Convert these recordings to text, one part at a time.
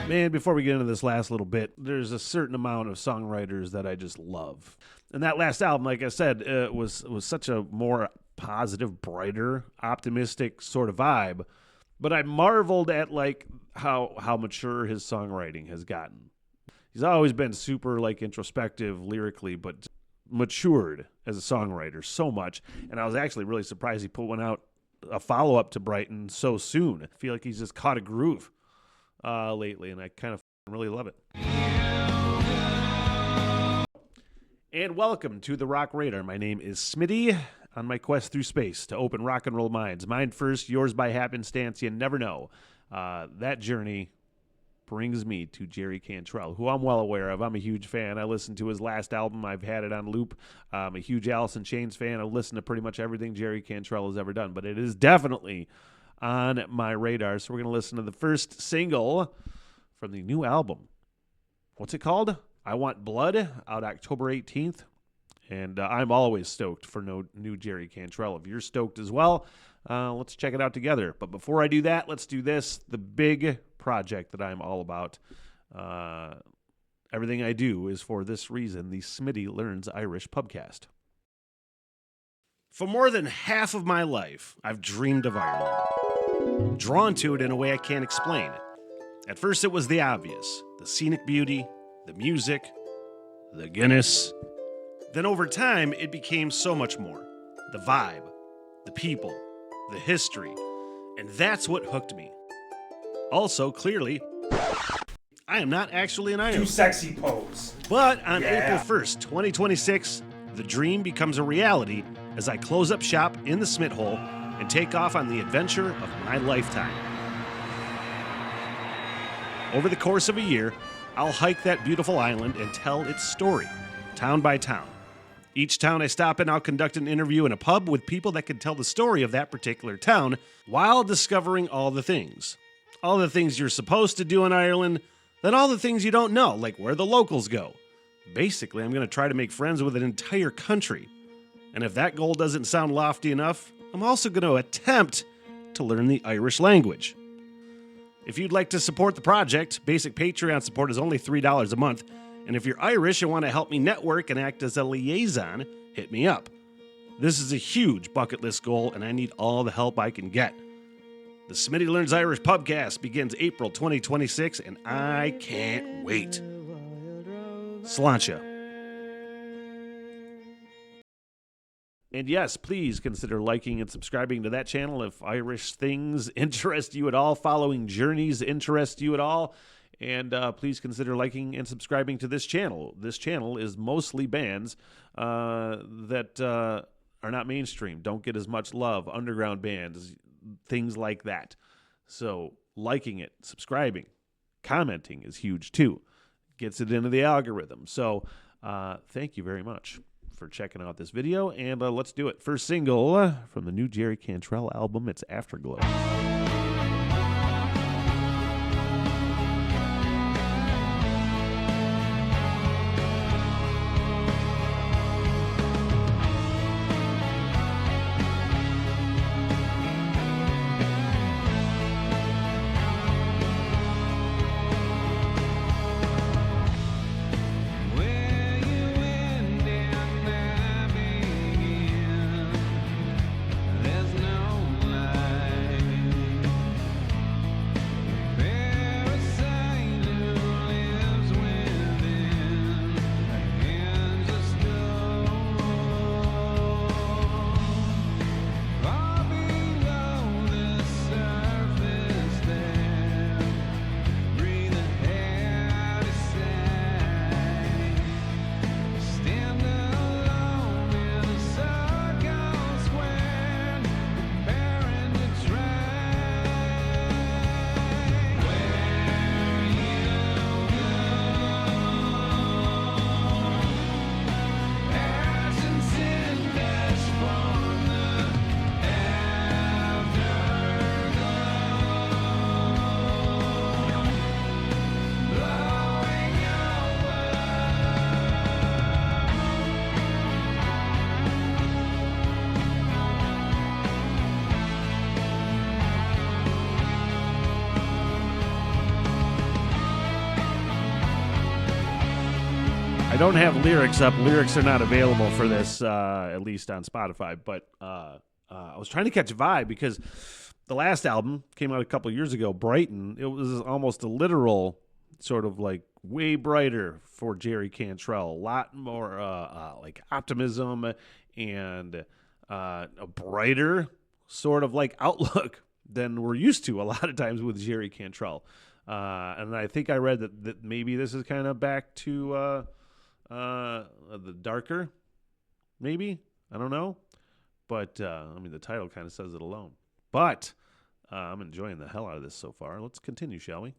Man, before we get into this last little bit, there's a certain amount of songwriters that I just love. And that last album, like I said, was such a more positive, brighter, optimistic sort of vibe. But I marveled at like how mature his songwriting has gotten. He's always been super like introspective lyrically, but matured as a songwriter so much. And I was actually really surprised he put one out, a follow-up to Brighton, so soon. I feel like he's just caught a groove lately, and I kind of really love it. And welcome to the Rock Radar. My name is Smitty, on my quest through space to open rock and roll minds. Mine first, yours by happenstance, you never know. That journey brings me to Jerry Cantrell, who I'm well aware of. I'm a huge fan. I listened to his last album. I've had it on loop. I'm a huge Alice in Chains fan. I've listened to pretty much everything Jerry Cantrell has ever done, but it is definitely on my radar. So we're going to listen to the first single from the new album. What's it called? I Want Blood, out October 18th. And I'm always stoked for new Jerry Cantrell. If you're stoked as well, let's check it out together. But before I do that, let's do this, the big project that I'm all about. Everything I do is for this reason, the Smitty Learns Irish Pubcast. For more than half of my life, I've dreamed of Ireland. Drawn to it in a way I can't explain. At first it was the obvious, the scenic beauty, the music, the Guinness. Then over time, it became so much more. The vibe, the people, the history, and that's what hooked me. Also, clearly, I am not actually an Irish. Too sexy pose. But on April 1st, 2026, the dream becomes a reality as I close up shop in the Smith Hole and take off on the adventure of my lifetime. Over the course of a year, I'll hike that beautiful island and tell its story, town by town. Each town I stop in, I'll conduct an interview in a pub with people that can tell the story of that particular town while discovering all the things. All the things you're supposed to do in Ireland, then all the things you don't know, like where the locals go. Basically, I'm going to try to make friends with an entire country. And if that goal doesn't sound lofty enough, I'm also going to attempt to learn the Irish language. If you'd like to support the project, basic Patreon support is only $3 a month. And if you're Irish and want to help me network and act as a liaison, hit me up. This is a huge bucket list goal, and I need all the help I can get. The Smitty Learns Irish Pubcast begins April 2026, and I can't wait. Sláinte. And yes, please consider liking and subscribing to that channel if Irish things interest you at all, following journeys interest you at all. And please consider liking and subscribing to this channel. This channel is mostly bands that are not mainstream, don't get as much love, underground bands, things like that. So liking it, subscribing, commenting is huge too. Gets it into the algorithm. So thank you very much for checking out this video. And let's do it. First single from the new Jerry Cantrell album, it's Afterglow. I don't have lyrics up. Lyrics are not available for this, at least on Spotify. But I was trying to catch a vibe because the last album came out a couple years ago, Brighton. It was almost a literal sort of like way brighter for Jerry Cantrell. A lot more like optimism and a brighter sort of like outlook than we're used to a lot of times with Jerry Cantrell. And I think I read that maybe this is kind of back to the darker, maybe. I don't know. But, I mean, the title kind of says it alone. But I'm enjoying the hell out of this so far. Let's continue, shall we?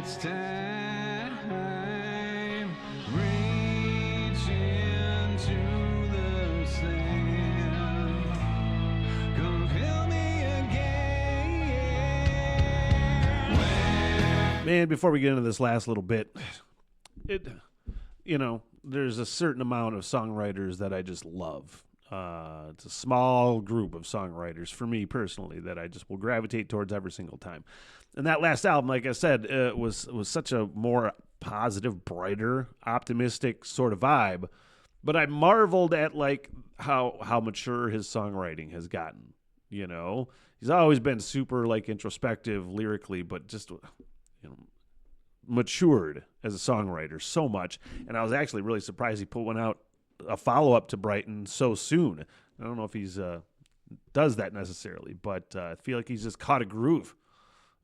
It's time, reach into the sand, come fill me again. Man, before we get into this last little bit, there's a certain amount of songwriters that I just love. It's a small group of songwriters for me personally that I just will gravitate towards every single time. And that last album, like I said, was such a more positive, brighter, optimistic sort of vibe. But I marveled at like how mature his songwriting has gotten. You know, he's always been super like introspective lyrically, but just matured as a songwriter so much. And I was actually really surprised he put one out, a follow-up to Brighton, so soon. I don't know if he's does that necessarily, but I feel like he's just caught a groove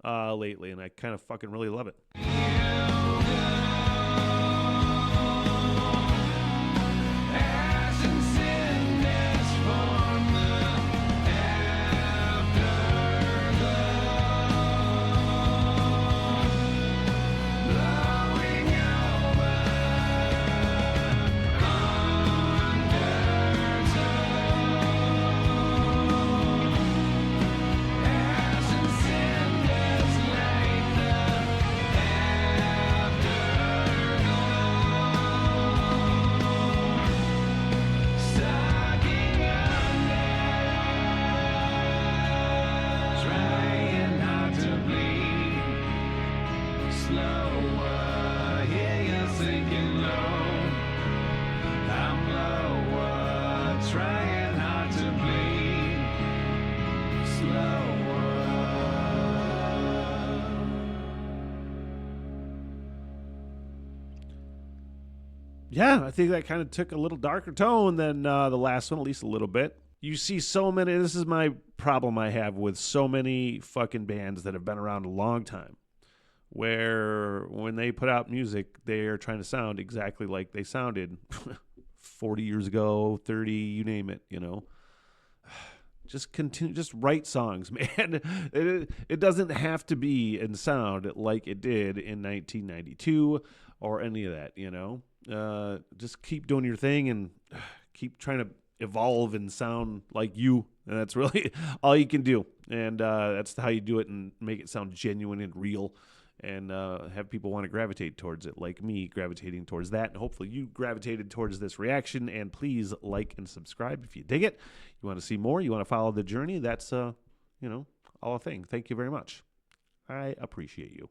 lately, and I kind of fucking really love it. Yeah, I think that kind of took a little darker tone than the last one, at least a little bit. You see so many, this is my problem I have with so many fucking bands that have been around a long time, where when they put out music, they're trying to sound exactly like they sounded 40 years ago, 30, you name it, Just continue, just write songs, man. It doesn't have to be and sound like it did in 1992 or any of that, Just keep doing your thing and keep trying to evolve and sound like you. And that's really all you can do. And that's how you do it and make it sound genuine and real and have people want to gravitate towards it, like me gravitating towards that. And hopefully you gravitated towards this reaction. And please like and subscribe if you dig it. You want to see more, you want to follow the journey, that's, all a thing. Thank you very much. I appreciate you.